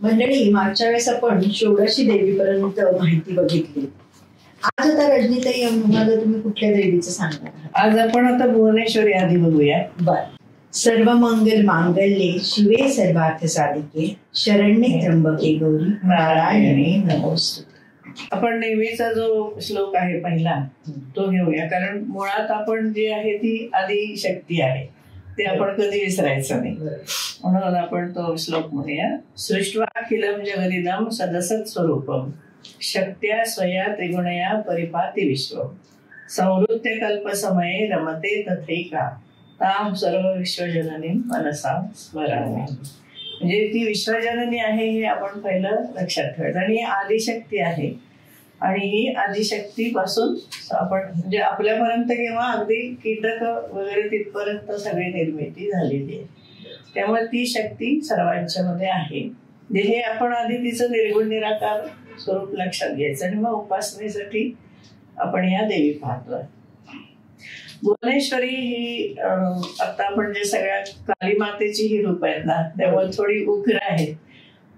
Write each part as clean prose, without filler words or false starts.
मंडळी, मागच्या वेळेस आपण षोडशी देवीपर्यंत माहिती बघितली. आज आता रजनीताई आम्हाला तुम्ही कुठल्या देवीचं सांगणार आहात? आज आपण आता भुवनेश्वरी आधी बघूया. बर. सर्व मंगल मांगल्ये शिवे सर्वार्थ साधिके शरण्ये त्र्यंबके गौरी नारायणी नमोस्तुते. आपण नेहमीचा जो श्लोक आहे पहिला तो घेऊया, कारण मुळात आपण जी आहे ती आदिशक्ती आहे, ते आपण कधी विसरायचं नाही. म्हणून आपण तो श्लोक म्हणूया. सृष्ट्वाखिलम जगदिदं सदसत् स्वरूपम शक्त्या स्वया त्रिगुणया परिपाति विश्वम संवृत्य कल्पसमये रमते तथैका ताम सर्व विश्वजननी मनसा स्मरामि. म्हणजे ती विश्वजननी आहे हे आपण पहिलं लक्षात ठेवायचं. आणि ही आदिशक्ती आहे, आणि ही आदिशक्तीपासून आपण म्हणजे आपल्यापर्यंत किंवा अगदी कीटक वगैरे तिथपर्यंत सगळी निर्मिती झालेली आहे. त्यामुळे ती शक्ती सर्वांच्या मध्ये आहे. हे आपण आधी तिचं निर्गुण निराकार स्वरूप लक्षात घ्यायचं, आणि मग उपासनेसाठी आपण या देवी पाहतोय. भुवनेश्वरी ही आता आपण जे सगळ्या काली मातेची ही रूप आहेत ना, त्यामुळे थोडी उग्र आहे,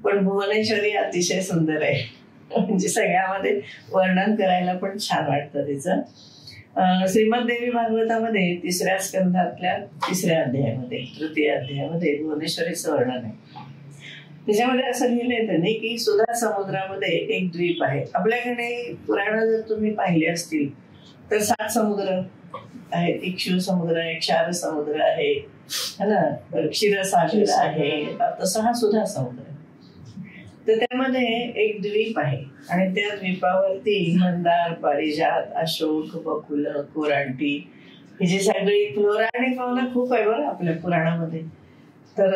पण भुवनेश्वरी अतिशय सुंदर आहे. म्हणजे सगळ्यामध्ये वर्णन करायला पण छान वाटतं तिचं. श्रीमद देवी भागवतामध्ये 3ऱ्या स्कंधातल्या 3ऱ्या अध्यायामध्ये, तृतीय अध्यायामध्ये भुवनेश्वरीचं वर्णन आहे. त्याच्यामध्ये असं लिहिलंय त्यांनी की सुधा समुद्रामध्ये एक द्वीप आहे. आपल्याकडे पुराण जर तुम्ही पाहिले असतील तर 7 समुद्र आहेत. एक शिव समुद्र आहे, एक क्षार समुद्र आहे ना, क्षीरसागर आहे, तसा हा सुधा समुद्र आहे. तर त्यामध्ये एक द्वीप आहे, आणि त्या द्वीपावरती मंदार, पारिजात, अशोक, बकुल, कोरांटी ही जी सगळी फ्लोरा आणि फौना खूप आहे बरं आपल्या पुराणामध्ये. तर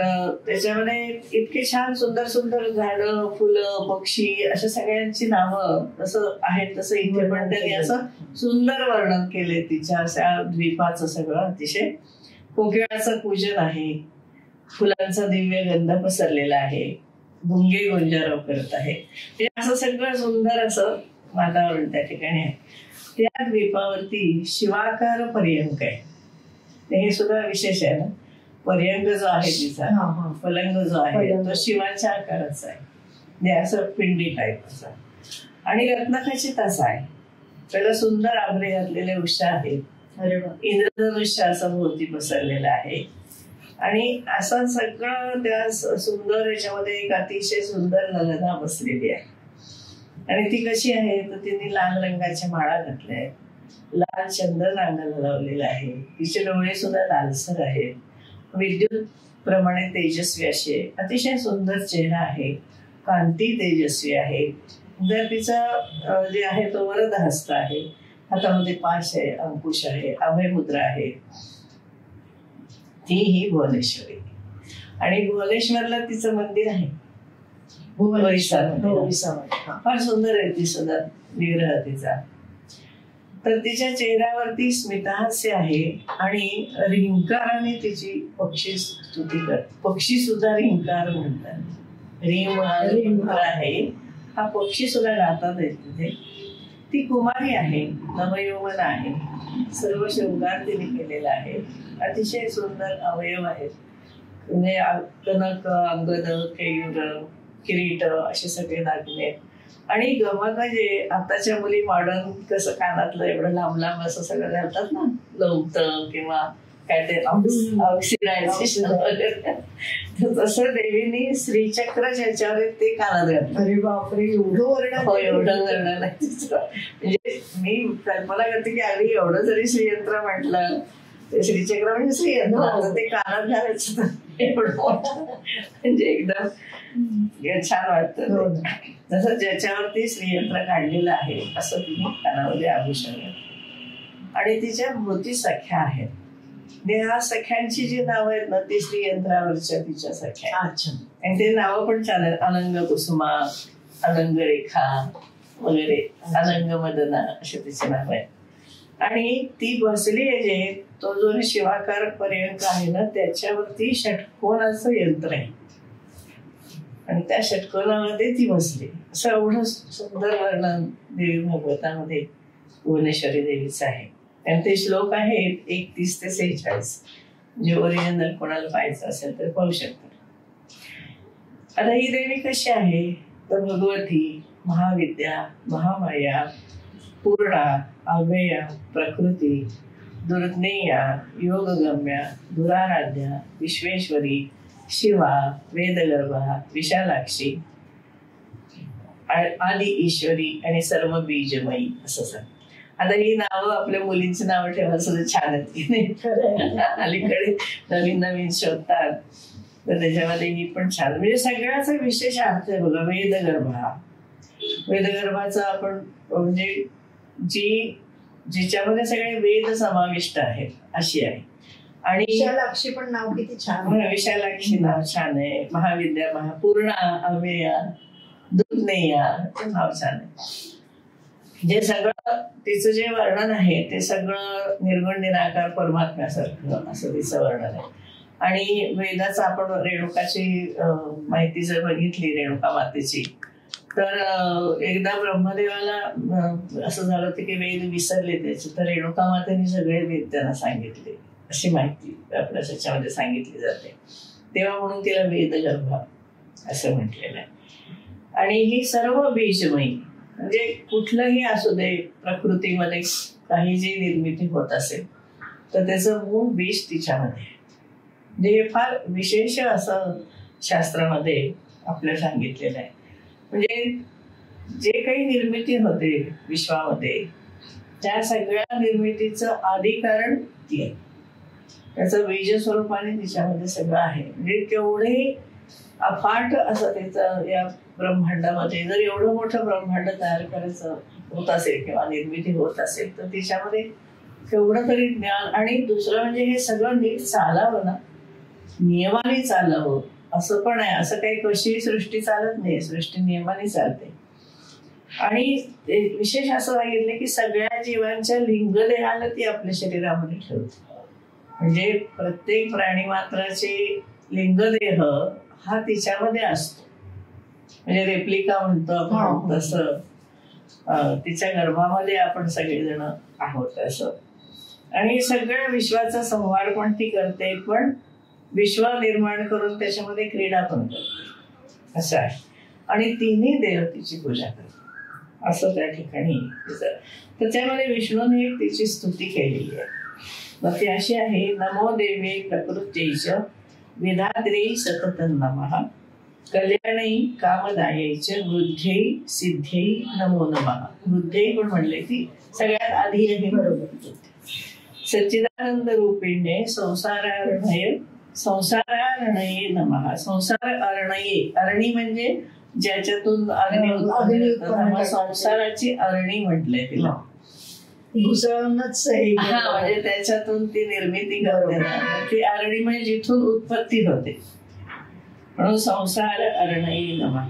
त्याच्यामध्ये इतके छान सुंदर सुंदर झाडं, फुलं, पक्षी अशा सगळ्यांची नावं तसं आहेत, तसं इथे पण त्यांनी असं सुंदर वर्णन केले तिच्या अशा द्वीपाचं सगळं. अतिशय कोकिळाचं पूजन आहे, फुलांचा दिव्य गंध पसरलेला आहे, भुंगे गोंजारव करत आहे. हे असं सगळं सुंदर असं वातावरण त्या ठिकाणी आहे. त्या द्वीपावरती शिवाकार पर्यंक आहे. हे सुद्धा विशेष आहे ना. पर्यंक जो आहे तिचा, पलंग जो आहे तो शिवाच्या आकाराचा आहे, म्हणजे असं पिंडी टाईप असा, आणि रत्नखचित असा आहे. त्याला सुंदर आभरे घातलेले उषा आहेत. इंद्रधनुष्य असं भोवती पसरलेलं आहे, आणि असं सगळं त्या सुंदर याच्यामध्ये एक अतिशय सुंदर ललना बसलेली आहे. आणि ती कशी आहे तर तिने लाल रंगाच्या माळा घातल्या आहेत, लाल चंदन अंगाला लावलेला आहे, तिचे डोळे सुद्धा लालसर आहेत, विद्युत प्रमाणे तेजस्वी असे अतिशय सुंदर चेहरा आहे, कांती तेजस्वी आहे. जर तिचा जे आहे तो वरद हस्त आहे, हातामध्ये पाश आहे, अंकुश आहे, अभय मुद्रा आहे. ती ही भुवनेश्वरी. आणि भुवनेश्वरला तिचं मंदिर आहे, फार सुंदर आहे ती सुद्धा विग्रह तिचा. तर तिच्या चेहऱ्यावरती स्मितहास्य आहे, आणि रिंकाराने तिची पक्षी स्तुती करते. पक्षी सुद्धा रिंकार म्हणतात. रिंग आहे, हा पक्षी सुद्धा गातात आहे तिथे. ती कुमारी आहे, नवयौवन आहे, सर्व शृंगार तिने केलेला आहे. अतिशय सुंदर अवयव आहेत, म्हणजे कनक, अंगद, केयूर, किरीट असे सगळे दागिने आहेत. आणि गमक म्हणजे आताच्या मुली मॉडर्न कसं कानातलं एवढं लांब लांब असं सगळं घालतात ना, लवतं किंवा काय ते ऑक्सिडायझेशन वगैरे, तसं देवीनी श्रीचक्र ज्याच्यावर ते कानात घातलं. अरे बापरे, एवढं वर्णन. हो, एवढं वर्णन आहे तिचं. म्हणजे मी कल्पना करते की आधी एवढं जरी श्रीयंत्र म्हटलं, श्रीचक्र म्हणजे श्रीयंत्र, ते कानात घालायचं म्हणजे एकदम छान वाटतं. जसं ज्याच्यावरती श्रीयंत्र काढलेलं आहे असं तिने कानामध्ये आभूषण. आणि तिच्या भोवती सख्या आहेत. ह्या सख्यांची जी नावं आहेत ना ती श्रीयंत्रावरच्या तिच्या सख्या. आणि ते नावं पण छान आहेत. अनंग कुसुमा, अनंग रेखा वगैरे, अनंग मदना असे तिचे नाव आहेत. आणि ती बसली आहे जे तो जो शिवाकार पर्यंक आहे ना त्याच्यावरती षटकोनाचं यंत्र आहे, आणि त्या षटकोनामध्ये ती बसली. असं एवढं सुंदर वर्णन देवी भागवतामध्ये भुवनेश्वरी देवीचं आहे. आणि ते श्लोक आहेत 31 ते 46. जे ओरिजिनल कोणाला पाहायचं असेल तर पाहू शकतात. आता ही देवी कशी आहे तर भगवती, महाविद्या, महामाया, पूर्णा, अव्यया, प्रकृती, दुर्ज्ञेया, योगगम्या, दुराराध्या, विश्वेश्वरी, शिवा, वेदगर्भा, विशालाक्षी, आदि ईश्वरी आणि सर्व बीजमयी असं सांग. आता ही नावं आपल्या मुलींची नावं ठेवायला सुद्धा छान आहेत की नाही. अलीकडे नवीन नवीन शोधतात तर त्याच्यामध्ये ही पण छान, म्हणजे सगळ्याचा विशेष अर्थ आहे बघा. वेदगर्भा, वेदगर्भाचा आपण म्हणजे जिच्यामध्ये सगळे वेद समाविष्ट आहेत अशी आहे. आणि विशालाक्षी पण नाव किती छान. विशालाक्षी नाव छान आहे. महाविद्या, महापूर्णा, अव्यया, दुर्ज्ञेया नाव छान आहे. जे सगळं तिचं जे वर्णन आहे ते सगळं निर्गुण निराकार परमात्म्यासारखं असं तिचं वर्णन आहे. आणि वेदाचं आपण रेणुकाची माहिती जर बघितली, रेणुका मातेची, तर एकदा ब्रह्मदेवाला असं झालं होतं की वेद विसरले त्याचे, तर रेणुका मातेने सगळे वेद त्यांना सांगितले अशी माहिती आपल्या त्याच्यामध्ये सांगितली जाते. तेव्हा म्हणून तिला वेदगर्भा असं म्हटलेलं आहे. आणि ही सर्व बीजमयी, म्हणजे कुठलंही असू दे प्रकृतीमध्ये काही जी निर्मिती होत असेल तर त्याचं मूळ बीज तिच्यामध्ये. म्हणजे हे फार विशेष असं शास्त्रामध्ये आपल्याला सांगितलेलं आहे. म्हणजे जे काही निर्मिती होते विश्वामध्ये त्या सगळ्या निर्मितीचं आदी कारण ती आहे. त्याचं बीज स्वरूपाने तिच्यामध्ये सगळं आहे. म्हणजे तेवढे अफाट असं त्याचं या ब्रह्मांडामध्ये, जर एवढं मोठं ब्रह्मांड तयार करायचं होत असेल किंवा निर्मिती होत असेल तर तिच्यामध्ये केवढं तरी ज्ञान. आणि दुसरं म्हणजे हे सगळं नीट चालावं ना, नियमाने चालावं असं पण आहे. असं काही कशी सृष्टी चालत नाही, सृष्टी नियमाने चालते. आणि विशेष असं सांगितलं की सगळ्या जीवांच्या लिंगदेहाला ती आपल्या शरीरामध्ये ठेवते. म्हणजे प्रत्येक प्राणी मात्राचे लिंगदेह हा तिच्यामध्ये असतो. म्हणजे रेप्लिका म्हणतो आपण तसं तिच्या गर्भामध्ये आपण सगळेजण आहोत असं. आणि सगळ्या विश्वाचा संहार पण ती करते, पण विश्व निर्माण करून त्याच्यामध्ये क्रीडा पण करते असं आहे. आणि तिन्ही देव तिची पूजा करतात असं त्या ठिकाणी तिचं. त्याच्यामध्ये विष्णूने एक तिची स्तुती केलेली आहे. मग ती अशी आहे, नमो देवे प्रकृत्यैच विधात्रे सततं नमः कल्याणै कामदायैच वृद्ध्यै सिद्ध्यै नमो नमः. वृद्ध्यै पण म्हणले ती सगळ्यात आधी आहे बरोबर. सच्चिदानंद रूपिणे संसारारणये नमः. संसार अरणये, अरणी म्हणजे ज्याच्यातून अग्नी उत्पन्न, संसाराची अरणी म्हटलंय तिला. घुसळूनच म्हणजे त्याच्यातून ती निर्मिती करते ना, ती अरणी म्हणजे जिथून उत्पत्ती होते. म्हणून संसार अरणये नमः.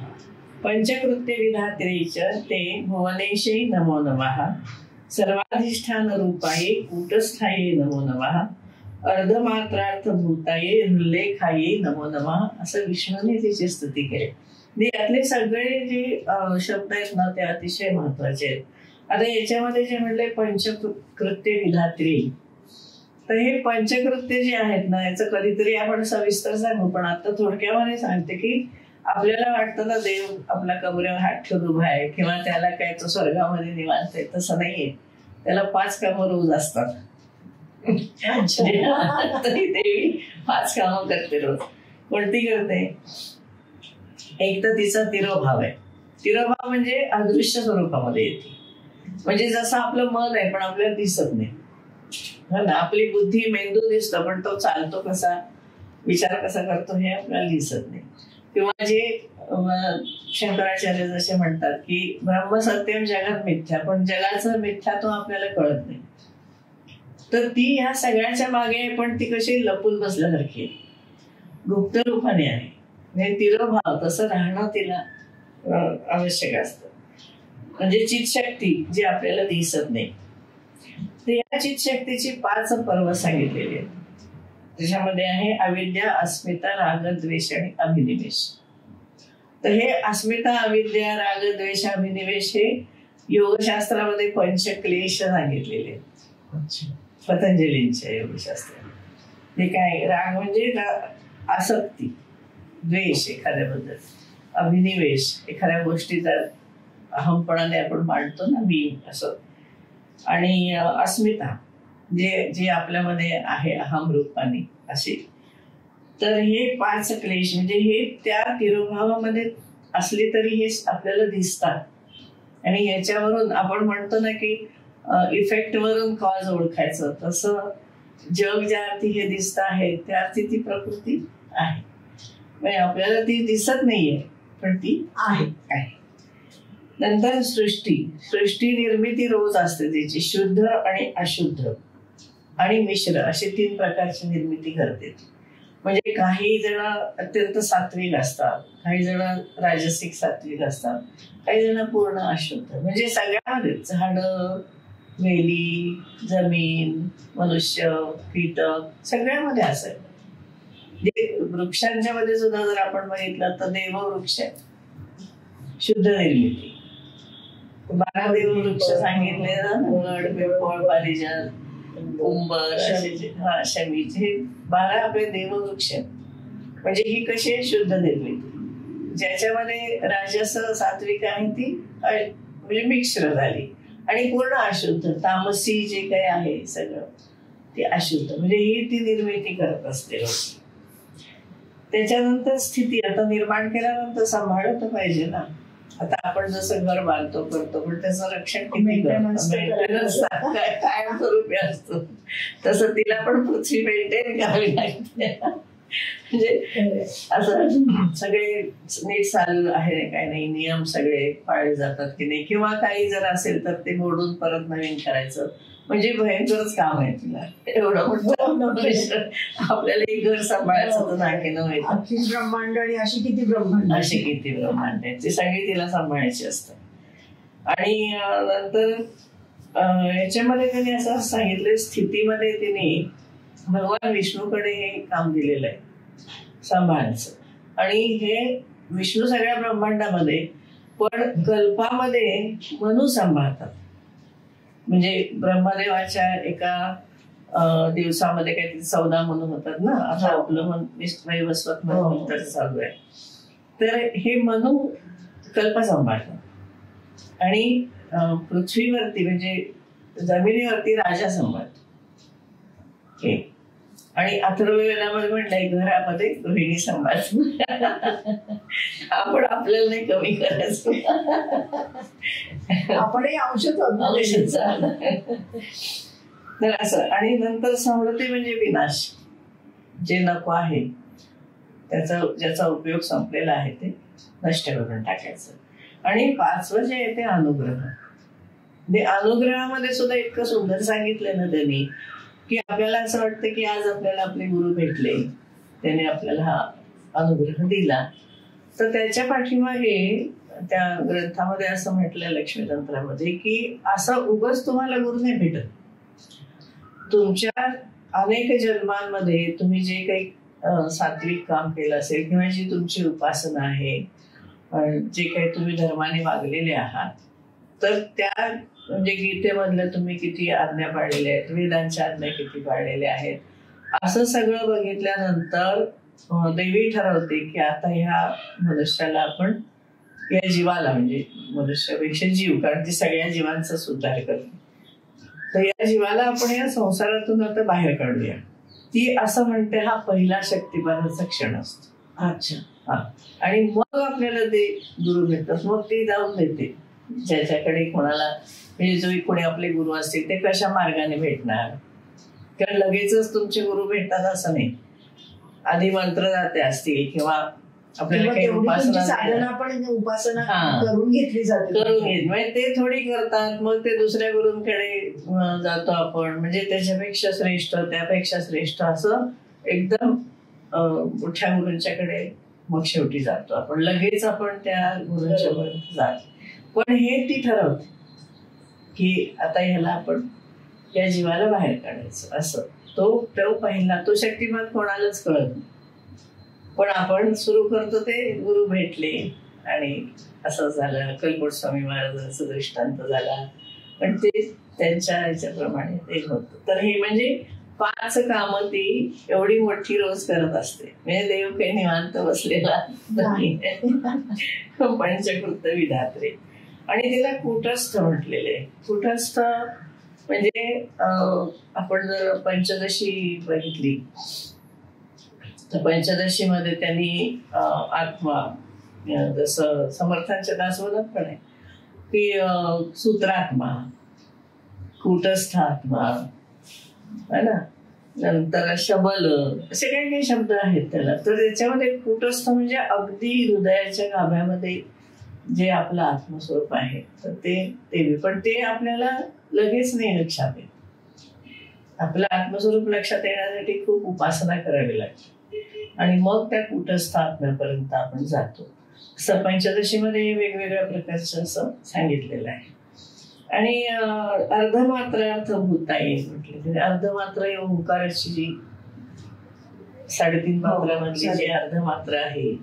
पंचकृत्य विधात्रेच ते भुवनेशै नमो नमः. सर्वाधिष्ठान रूपाये कूटस्थाये नमो नमः. अर्धमात्रार्थ भूताये हृल्लेखाये नमो नमः. असं विष्णूने तिची स्तुती केली. यातले सगळे जे शब्द आहेत ना ते अतिशय महत्वाचे आहेत. आता याच्यामध्ये जे म्हणले पंचकृत्य विधात्री, तर हे पंचकृत्य जे आहेत ना याचं कधीतरी आपण सविस्तर सांगू, पण आता थोडक्यामध्ये सांगते की आपल्याला वाटतं ना देव आपल्या कमरेवर हात ठेवून उभा आहे किंवा त्याला काय तो स्वर्गामध्ये निवांत आहे, तसं नाहीये. त्याला 5 कामं रोज असतात. तरी देवी 5 कामं करते रोज. कोणती करते? एक तर तिचा तिरोभाव आहे. तिरोभाव म्हणजे अदृश्य स्वरूपामध्ये येते. म्हणजे जसं आपलं मन आहे पण आपल्याला दिसत नाही ना. आपली बुद्धी, मेंदू दिसतो पण तो चालतो कसा, विचार कसा करतो हे आपल्याला दिसत नाही. किंवा जे शंकराचार्य जसे म्हणतात की ब्रह्म सत्यम जगत मिथ्या, पण जगाचं मिथ्यात्व आपल्याला कळत नाही. तर ती ह्या सगळ्याच्या मागे आहे, पण ती कशी लपून बसल्यासारखी गुप्त रूपाने आहे. म्हणजे तिरोभाव तसं राहणं तिला आवश्यक असतं. म्हणजे चितशक्ती जी आपल्याला दिसत नाही. तर या चितशक्तीची 5 पर्व सांगितलेली आहेत. त्याच्यामध्ये आहे अविद्या, अस्मिता, राग, द्वेष आणि अभिनिवेश. तर हे अस्मिता, अविद्या, राग, द्वेष, अभिनिवेश हे योगशास्त्रामध्ये पंचक्लेश सांगितलेले आहेत. पतंजलींच्या योगशास्त्रात. हे काय? राग म्हणजे आसक्ती, द्वेष एखाद्याबद्दल, अभिनिवेश, एखाद्या गोष्टीचा अहमपणाने आपण मांडतो ना मी असं, आणि अस्मिता जे आपल्यामध्ये आहे अहम रूपाने असे. तर हे 5 क्लेश म्हणजे हे त्या तिरोभावामध्ये असले तरी हे आपल्याला दिसतात. आणि याच्यावरून आपण म्हणतो ना की इफेक्ट वरून कॉज ओळखायचं, तसं जग ज्या अर्थी हे दिसत आहे त्या अर्थी ती प्रकृती आहे. म्हणजे आपल्याला ती दिसत नाहीये पण ती आहे. नंतर सृष्टी निर्मिती रोज असते त्याची, शुद्ध आणि अशुद्ध आणि मिश्र असे 3 प्रकारची निर्मिती करते. म्हणजे काही जण अत्यंत सात्विक असतात, काही जण राजसिक सात्विक असतात, काही जण पूर्ण अशुद्ध. म्हणजे सगळ्यामध्ये झाडं, वेली, जमीन, मनुष्य, कीटक सगळ्यामध्ये असेल. वृक्षांच्या मध्ये सुद्धा जर आपण बघितलं तर देववृक्ष शुद्ध निर्मिती. 12 देववृक्ष सांगितले ना, गड, पिंपळ, पारिजात, उंबर, शमीच, हे 12 आपले देववृक्ष. म्हणजे ही कशी आहे शुद्ध निर्मिती, ज्याच्यामध्ये राजस सात्विक आहे ती म्हणजे मिश्र झाली. आणि पूर्ण अशुद्ध तामसी जे काही आहे सगळं ते अशुद्ध, म्हणजे ही ती निर्मिती करत असते. त्याच्यानंतर स्थिती, आता निर्माण केल्यानंतर सांभाळलं तर पाहिजे ना. आता आपण जसं घर बांधतो करतो पण त्याचं रक्षण किती कायम स्वरूपी असतं, तसं तिला पण पृथ्वी मेंटेन करावी लागते. म्हणजे असं सगळे नीट चालू आहे काय नाही, नियम सगळे पाळले जातात की नाही, किंवा काही जर असेल तर ते मोडून परत नवीन करायचं, म्हणजे भयंकरच काम आहे तिला. एवढं म्हणतो आपल्याला एक घर सांभाळायचं तर नाकीनं व्हायचं. अखिल ब्रह्मांड आणि अशी किती ब्रह्मांड आहेत ते सगळी तिला सांभाळायची असतात. आणि नंतर याच्यामध्ये त्यांनी असं सांगितलं, स्थितीमध्ये तिने भगवान विष्णूकडे हे काम दिलेलं आहे सांभाळायचं. आणि हे विष्णू सगळ्या ब्रह्मांडामध्ये, पण कल्पामध्ये मनु सांभाळतात. म्हणजे ब्रह्मदेवाच्या एका दिवसामध्ये काहीतरी 14 मनु होतात ना, आता आपलं वैवस्वत मंत्र चालू आहे. तर हे मनु कल्प सांभाळतात. आणि पृथ्वीवरती म्हणजे जमिनीवरती राजा सांभाळतो. आणि अथर्ववेदामध्ये म्हटलंय घरामध्ये गृहिणी सांभाळतो. आपण आपल्याला नाही कमी करायचं, आपणही औषध तर असं. आणि नंतर समृद्धी म्हणजे विनाश, जे नको आहे ज्याचा उपयोग संपलेला आहे ते नष्ट करून टाकायचं. आणि 5वं जे आहे ते अनुग्रह. ते अनुग्रहामध्ये सुद्धा इतकं सुंदर सांगितलं ना त्यांनी की आपल्याला असं वाटतं की आज आपल्याला आपले गुरु भेटले, त्याने आपल्याला हा अनुग्रह दिला. तर त्याच्या पाठीमागे त्या ग्रंथामध्ये असं म्हटलं लक्ष्मीतंत्रामध्ये की असं उगाच तुम्हाला गुरु नाही भेटत. तुमच्या अनेक जन्मांमध्ये तुम्ही जे काही सात्विक काम केलं असेल किंवा जी तुमची उपासना आहे, जे काही तुम्ही धर्माने वागलेले आहात, तर त्या म्हणजे गीतेमधल्या तुम्ही किती आज्ञा पाळलेल्या आहेत, वेदांच्या आज्ञा किती पाळलेल्या आहेत, असं सगळं बघितल्यानंतर देवी ठरवते की आता ह्या मनुष्याला आपण, या जीवाला म्हणजे मनुष्यापेक्षा जीव, कारण ती सगळ्या जीवांचा सुद्धार करते, तर या जीवाला आपण या संसारातून आता बाहेर काढूया. ती असं म्हणते हा पहिला शक्तिपाताचा क्षण असतो. अच्छा. हा. आणि मग आपल्याला ते गुरु भेटतात. मग ती जाऊन देते ज्याच्याकडे कोणाला, म्हणजे जो कोणी आपले गुरु असतील ते कशा मार्गाने भेटणार, कारण लगेचच तुमचे गुरु भेटतात असं नाही. आधी मंत्रदाते असतील किंवा आपल्याला काही उपासना करून घेतली जाते, करून घेत म्हणजे ते थोडी करतात, मग ते दुसऱ्या गुरूंकडे जातो आपण, म्हणजे त्याच्यापेक्षा श्रेष्ठ, त्यापेक्षा श्रेष्ठ, असं एकदम मोठ्या गुरूंच्याकडे मग शेवटी जातो आपण, लगेच आपण त्या गुरूंच्या वर जातो. पण हे ती ठरवते की आता ह्याला आपण या जीवाला बाहेर काढायचं असं. तो पहिला, तो शक्तिमान कोणालाच कळत नाही, पण आपण सुरू करतो ते गुरु भेटले आणि असं झालं. कलकोट स्वामी महाराजांचा दृष्टांत झाला, पण ते त्यांच्या ह्याच्याप्रमाणे ते होतं. तर हे म्हणजे 5 कामं ती एवढी मोठी रोज करत असते. म्हणजे देव काही निवांत बसलेला नाही. पंचकृत्य विधात्रे. आणि तिला कूटस्थ म्हटलेले. कूटस्थ म्हणजे आपण जर पंचदशी बघितली तर पंचदशीमध्ये त्यांनी आत्मा, जसं समर्थांच्या दासबोधात पण आहे की सूत्रात्मा, कूटस्थ आत्मा है ना, नंतर शबल, असे काही काही शब्द आहेत त्याला. तर त्याच्यामध्ये कूटस्थ म्हणजे अगदी हृदयाच्या गाभ्यामध्ये जे आपलं आत्मस्वरूप आहे, तर ते पण ते आपल्याला लगेच नाही लक्षात येत. आपलं आत्मस्वरूप लक्षात येण्यासाठी खूप उपासना करावी लागते आणि मग त्या कूटस्थ आत्म्यापर्यंत आपण जातो. असं पंचदशीमध्ये वेगवेगळ्या प्रकारचं असं सांगितलेलं आहे. आणि अर्धमात्रार्थभूताई म्हटलं, अर्धमात्र ओंकाराची जी 3.5 मात्रामधली जी अर्धमात्रा आहे,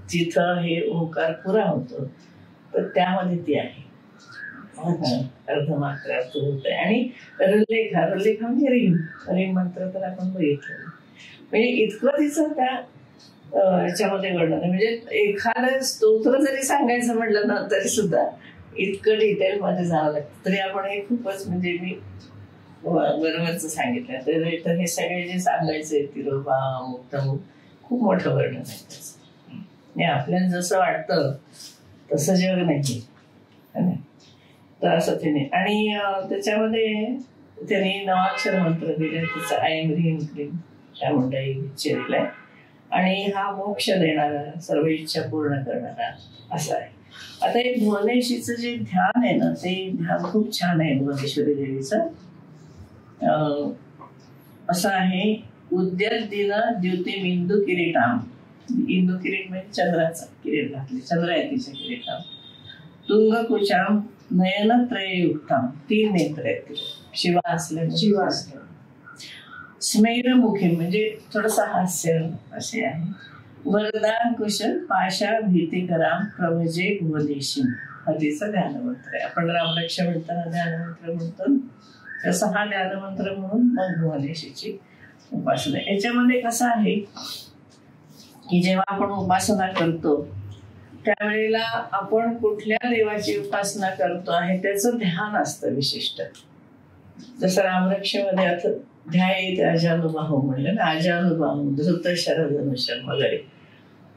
जिथं हे ओंकार पुरा होतो, तर त्यामध्ये ती आहे अर्धमात्रार्थभूत आहे. आणि रल्लेखा म्हणजे रिम मंत्र तर आपण बघितलं. म्हणजे इतकं तिचं त्या याच्यामध्ये वर्णन आहे. म्हणजे एखादं स्तोत्र जरी सांगायचं म्हटलं ना तरी सुद्धा इतकं डिटेल मध्ये जावं लागतं. तरी आपण हे खूपच, म्हणजे मी बरोबरच सांगितलं. तर हे सगळे जे सांगायचे तिरोबा मुक्तमुख, खूप मोठं वर्णन आहे त्याचं. आपल्याला जसं वाटतं तसं जग नाही. तर असं त्याने. आणि त्याच्यामध्ये त्यांनी 9 अक्षर मंत्र दिले. त्याचा ऐम ह्रीम क्लीम चामुंडाई दिलाय. आणि हा मोक्ष देणारा, सर्व इच्छा पूर्ण करणारा असा आहे. आता हे भुवनेश्वरीचं जे ध्यान आहे ना, ते ध्यान खूप छान आहे भुवनेश्वरी देवीचं. असं आहे, उद्यद्दिन द्युतिमिंदू किरीटाम. इंदू किरीट म्हणजे चंद्राचा किरीट घातले, चंद्रायतीच्या किरीटाम. तुंगकुचाम नयनत्रययुक्ताम, 3 नेत्र आहेत शिवा असल्या. स्मेरमुखी म्हणजे थोडस हास्य असे आहे. वरदान कुशल पाशा भीतिकराम प्रभजे भुवनेशी, हा तिचा ध्यानमंत्र आहे. आपण रामरक्षा म्हणताना ध्यानमंत्र म्हणतो, तसा हा ध्यानमंत्र म्हणून मग भुवनेशीची उपासना. याच्यामध्ये कसं आहे की जेव्हा आपण उपासना करतो त्यावेळेला आपण कुठल्या देवाची उपासना करतो आहे त्याचं ध्यान असतं विशिष्ट. जसं रामरक्षेमध्ये आता ध्यायेत अजानुबाहू म्हणलं ना, अजानुबाहू धृत शरधनुष्यम वगैरे.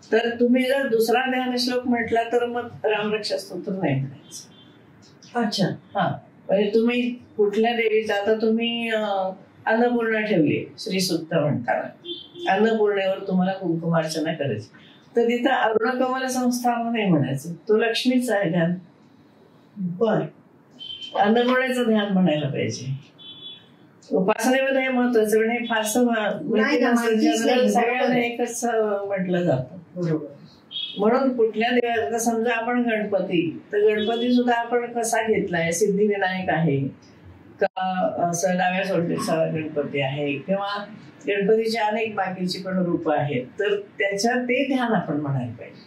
तर तुम्ही जर दुसरा ध्यान श्लोक म्हटला तर मग रामरक्षा स्तोत्र नाही म्हणायचं. अच्छा, हा. म्हणजे तुम्ही कुठल्या देवीचा, आता तुम्ही अन्नपूर्णा ठेवली श्रीसूक्त म्हणताना, अन्नपूर्णेवर तुम्हाला कुंकुमार्चना करायची, तर तिथं अरुणकमल संस्थान नाही म्हणायचं, तो लक्ष्मीचं आहे ध्यान. बर, अन्नपूर्णेचं ध्यान म्हणायला पाहिजे. उपासनेमध्ये हे महत्वाचं, पण हे फारसं सगळ्यांना एकच म्हटलं जातं. बरोबर. म्हणून कुठल्या देवाचा, समजा आपण गणपती, तर गणपती सुद्धा आपण कसा घेतलाय, सिद्धिविनायक आहे का, असं डाव्या सोडलेचा गणपती आहे, किंवा गणपतीची अनेक बाकीची पण रूप आहेत, तर त्याच्यात ते ध्यान आपण म्हणायला पाहिजे.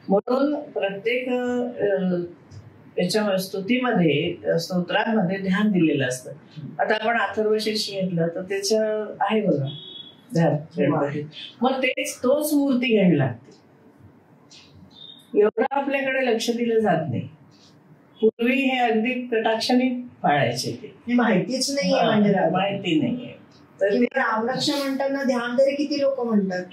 म्हणून प्रत्येक याच्या स्तुतीमध्ये, स्तोत्रांमध्ये ध्यान दिलेलं असतं. आता आपण अथर्वशीर्ष घेतलं तर त्याचं आहे बघा ध्यान गणपती, मग तोच मूर्ती घ्यावी लागते. एवढं आपल्याकडे लक्ष दिलं जात नाही. पूर्वी हे अगदी कटाक्षाने पाळायचे, ते माहितीच नाहीये, म्हणजे माहिती नाहीये. तर रामरक्षा म्हणताना ध्यान तरी किती लोक म्हणतात.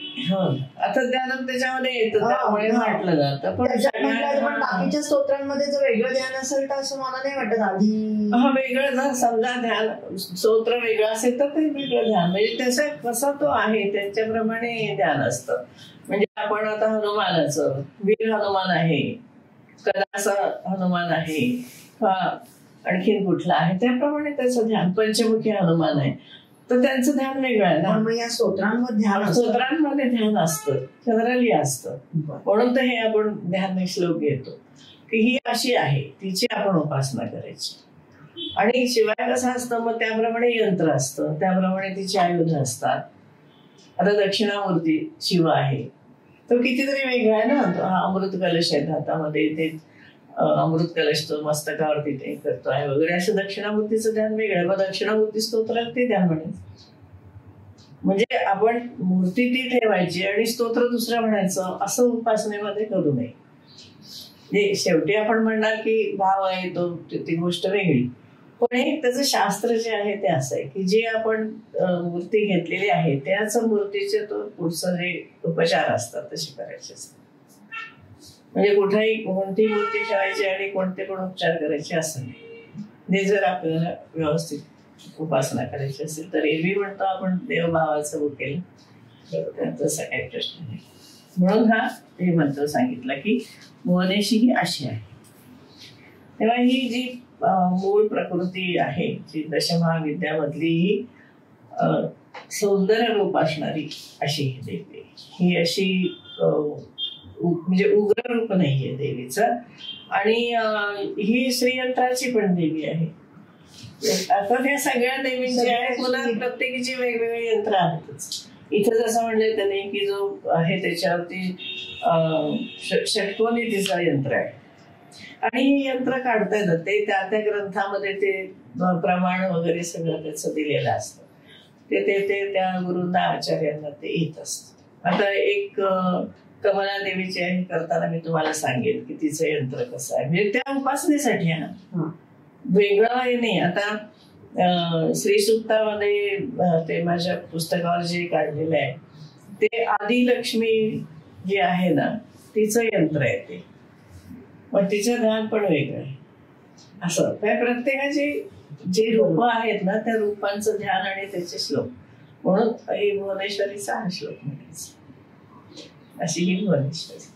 आता ध्यान त्याच्यामध्ये येतं, त्यामुळे म्हटलं जातं. पण बाकीच्या स्तोत्रांमध्ये जर वेगळं ध्यान असेल तर असं मला नाही वाटत. आधी वेगळं जर समजा ध्यान स्तोत्र वेगळं असेल तर ते वेगळं ध्यान, म्हणजे त्याचा कसा तो आहे त्याच्याप्रमाणे ध्यान असतं. म्हणजे आपण आता हनुमानाचं, वीर हनुमान आहे, कदासा हनुमान आहे, आणखीन कुठला आहे, त्याप्रमाणे त्याचं ध्यान. पंचमुखी हनुमान आहे तर त्यांचं ध्यान वेगळं आहे ना. या स्तोत्रांमध्ये ध्यान असतं, जनरली असतं. म्हणून तर हे आपण ध्यान श्लोक घेतो की ही अशी आहे, तिची आपण उपासना करायची. आणि शिवाय कसं असतं, मग त्याप्रमाणे यंत्र असतं, त्याप्रमाणे तिची आयुध असतात. आता दक्षिणामूर्ती शिव आहे, तो कितीतरी वेगळा आहे ना. हा अमृत कलश आहे हातामध्ये, ते अमृत कलश तो मस्तकावरती ते करतो आहे वगैरे, असं दक्षिणामूर्तीचं ध्यान वेगळं आहे. मग दक्षिणामूर्ती स्तोत्रात ते ध्यान म्हणायचं. म्हणजे आपण मूर्ती ती ठेवायची आणि स्तोत्र दुसरं म्हणायचं असं उपासनेमध्ये करू नये. म्हणजे शेवटी आपण म्हणणार की भाव आहे तो ती गोष्ट वेगळी, पण एक त्याचं शास्त्र जे आहे ते असं आहे की जे आपण मूर्ती घेतलेली आहे त्याच मूर्तीचे तो पुढचं जे उपचार असतात तसे करायचे असतात. म्हणजे कुठेही कोणती मूर्ती ठेवायची आणि कोणते पण उपचार करायचे असं नाही. म्हणजे जर आपल्याला व्यवस्थित उपासना करायची असेल तर एरवी म्हणतो आपण देवभावाचं भुकेल, तसा काही प्रश्न नाही. म्हणून हे मंत्र सांगितलं की भुवनेशी ही अशी आहे. तेव्हा ही जी मूळ प्रकृती आहे जी दशमहाविद्यामधली ही सौंदर्य रूप असणारी अशी ही देवी, ही अशी म्हणजे उग्र रूप नाहीये देवीचं. आणि ही श्रीयंत्राची पण देवी आहे. आता त्या सगळ्या देवींची आहे, पुन्हा प्रत्येकीची वेगवेगळी यंत्र आहेतच. इथं जसं म्हणले त्याने की जो आहे त्याच्यावरती षटकोनी तिचं यंत्र आहे आणि ही यंत्र काढता येतात. ते त्या त्या ग्रंथामध्ये ते प्रमाण वगैरे सगळं त्याचं दिलेलं असतं. ते त्या गुरूंना आचार्यांना ते येत असतं. आता एक कमला देवीची आहे करताना मी तुम्हाला सांगेन की तिचं यंत्र कसं आहे, म्हणजे त्या उपासनेसाठी आहे, वेगळं हे नाही. आता श्री सुक्तामध्ये ते माझ्या पुस्तकावर जे काढलेलं आहे ते आदिलक्ष्मी जी आहे ना तिचं यंत्र आहे ते, पण तिचं ध्यान पण वेगळं आहे. असं प्रत्येकाची जे रूप आहेत ना त्या रूपांचं ध्यान आणि त्याचे श्लोक, म्हणून ही भुवनेश्वरीचा हा श्लोक म्हणायचा. अशी ही भुवनेश्वरी.